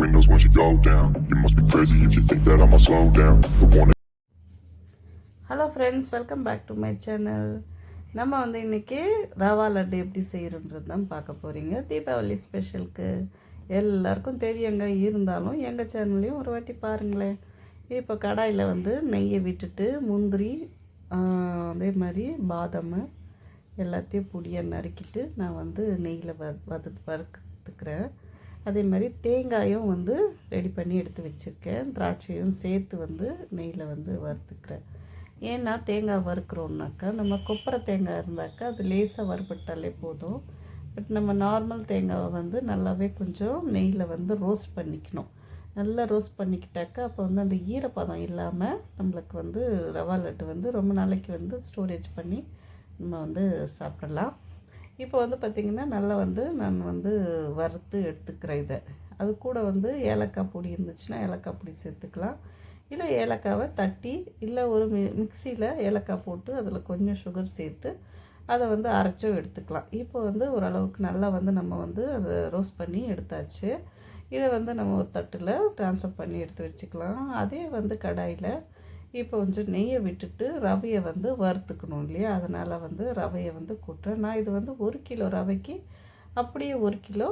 windows once you go down. You must be crazy if you think that I'ma slow down. The one. Hello friends, welcome back to my channel. நம்ம வந்து இன்றைக்கி ரவா லட்டு எப்படி செய்கிறோன்றது தான் பார்க்க போகிறீங்க. தீபாவளி ஸ்பெஷலுக்கு எல்லாருக்கும் தெரியுங்க, இருந்தாலும் எங்கள் சேனல்லையும் ஒரு வாட்டி பாருங்களேன். இப்போ கடாயில் வந்து நெய்யை விட்டுட்டு முந்திரி அதே மாதிரி பாதாம் எல்லாத்தையும் பொடியாக நறுக்கிட்டு நான் வந்து நெய்யில் வறுத்துக்கிறேன். அதே மாதிரி தேங்காயும் வந்து ரெடி பண்ணி எடுத்து வச்சுருக்கேன். திராட்சையும் சேர்த்து வந்து நெய்யில் வந்து வறுத்துக்கிறேன். ஏன்னா தேங்காய் வறுக்கிறோம்னாக்கா நம்ம கொப்பரை தேங்காய் இருந்தாக்கா அது லேசாக வறுபட்டாலே போதும். பட் நம்ம நார்மல் தேங்காவை வந்து நல்லாவே கொஞ்சம் நெய்யில் வந்து ரோஸ்ட் பண்ணிக்கணும். நல்லா ரோஸ்ட் பண்ணிக்கிட்டாக்கா அப்போ வந்து அந்த ஈரப்பதம் இல்லாமல் நம்மளுக்கு வந்து ரவா லட்டு வந்து ரொம்ப நாளைக்கு வந்து ஸ்டோரேஜ் பண்ணி நம்ம வந்து சாப்பிடலாம். இப்போ வந்து பார்த்திங்கன்னா நல்லா வந்து நான் வந்து வறுத்து எடுத்துக்கிறேன். இதை அது கூட வந்து ஏலக்காய் பொடி இருந்துச்சுன்னா ஏலக்காய் பொடி சேர்த்துக்கலாம். இல்லை ஏலக்காவை தட்டி இல்லை ஒரு மிக்சியில் ஏலக்காய் போட்டு அதில் கொஞ்சம் சுகர் சேர்த்து அதை வந்து அரைச்சும் எடுத்துக்கலாம். இப்போ வந்து ஓரளவுக்கு நல்லா வந்து நம்ம வந்து அதை ரோஸ்ட் பண்ணி எடுத்தாச்சு. இதை வந்து நம்ம ஒரு தட்டில் ட்ரான்ஸ்ஃபர் பண்ணி எடுத்து வச்சுக்கலாம். அதே வந்து கடாயில் இப்போ கொஞ்சம் நெய்யை விட்டுட்டு ரவையை வந்து வறுத்துக்கணும் இல்லையா, அதனால் வந்து ரவையை வந்து கூட்டுறேன். நான் இது வந்து 1 கிலோ ரவைக்கு அப்படியே 1 கிலோ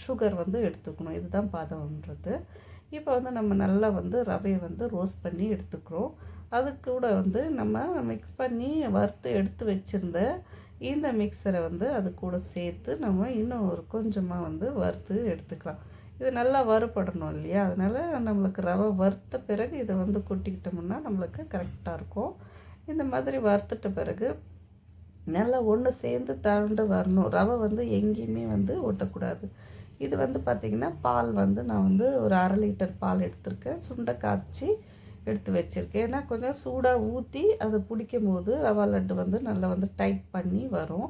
சுகர் வந்து எடுத்துக்கணும். இதுதான் பதம்ன்றது. இப்போ வந்து நம்ம நல்லா வந்து ரவையை வந்து ரோஸ்ட் பண்ணி எடுத்துக்கிறோம். அது கூட வந்து நம்ம மிக்ஸ் பண்ணி வறுத்து எடுத்து வச்சுருந்த இந்த மிக்சரை வந்து அது கூட சேர்த்து நம்ம இன்னும் ஒரு கொஞ்சமாக வந்து வறுத்து எடுத்துக்கலாம். இது நல்லா வறுபடணும் இல்லையா, அதனால் நம்மளுக்கு ரவை வறுத்த பிறகு இதை வந்து கொட்டிக்கிட்டோம்னா நம்மளுக்கு கரெக்டாக இருக்கும். இந்த மாதிரி வறுத்துட்ட பிறகு நல்லா ஒன்று சேர்ந்து தண்டு வரணும். ரவை வந்து எங்கேயுமே வந்து ஒட்டக்கூடாது. இது வந்து பார்த்திங்கன்னா பால் வந்து நான் வந்து ஒரு 1/2 லிட்டர் பால் எடுத்திருக்கேன். சுண்டை காய்ச்சி எடுத்து வச்சுருக்கேன். ஏன்னா கொஞ்சம் சூடாக ஊற்றி அதை பிடிக்கும் போது ரவா லட்டு வந்து நல்லா வந்து டைட் பண்ணி வரும்.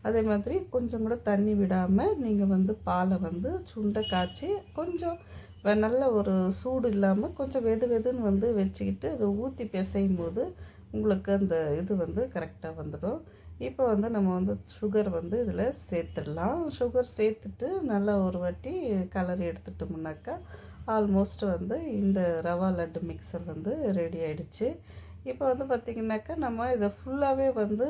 அதே மாதிரி கொஞ்சம் கூட தண்ணி விடாமல் நீங்கள் வந்து பாலை வந்து சுண்டை காய்ச்சி கொஞ்சம் நல்ல ஒரு சூடு இல்லாமல் கொஞ்சம் வெதுன்னு வந்து வச்சுக்கிட்டு அதை ஊற்றி பிசையும் போது உங்களுக்கு அந்த இது வந்து கரெக்டாக வந்துடும். இப்போ வந்து நம்ம வந்து சுகர் வந்து இதில் சேர்த்துடலாம். சுகர் சேர்த்துட்டு நல்லா ஒரு வாட்டி கலரி எடுத்துட்டோம்னாக்கா ஆல்மோஸ்ட் வந்து இந்த ரவா லட்டு மிக்சர் வந்து ரெடி ஆகிடுச்சு. இப்போ வந்து பார்த்திங்கனாக்கா நம்ம இதை ஃபுல்லாகவே வந்து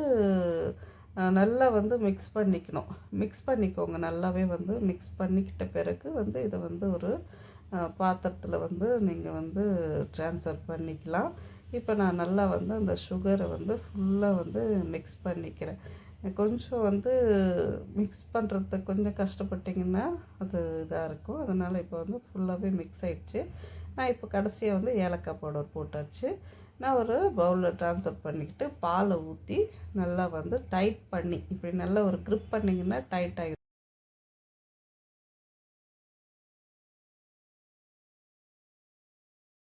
நல்லா வந்து மிக்ஸ் பண்ணிக்கணும். மிக்ஸ் பண்ணிக்கோங்க. நல்லாவே வந்து மிக்ஸ் பண்ணிக்கிட்ட பிறகு வந்து இதை வந்து ஒரு பாத்திரத்தில் வந்து நீங்கள் வந்து ட்ரான்ஸ்ஃபர் பண்ணிக்கலாம். இப்போ நான் நல்லா வந்து அந்த சுகரை வந்து ஃபுல்லாக வந்து மிக்ஸ் பண்ணிக்கிறேன். கொஞ்சம் வந்து மிக்ஸ் பண்ணுறது கொஞ்சம் கஷ்டப்பட்டிங்கன்னா அது இதாக இருக்கும். அதனால் இப்போ வந்து ஃபுல்லாகவே மிக்ஸ் ஆகிடுச்சு. நான் இப்போ கடைசியாக வந்து ஏலக்காய் பவுடர் போட்டாச்சு. நான் ஒரு பவுலில் ட்ரான்ஸ்ஃபர் பண்ணிக்கிட்டு பாலை ஊற்றி நல்லா வந்து டைட் பண்ணி இப்படி நல்லா ஒரு க்ரிப் பண்ணிங்கன்னா டைட் ஆகிரும்.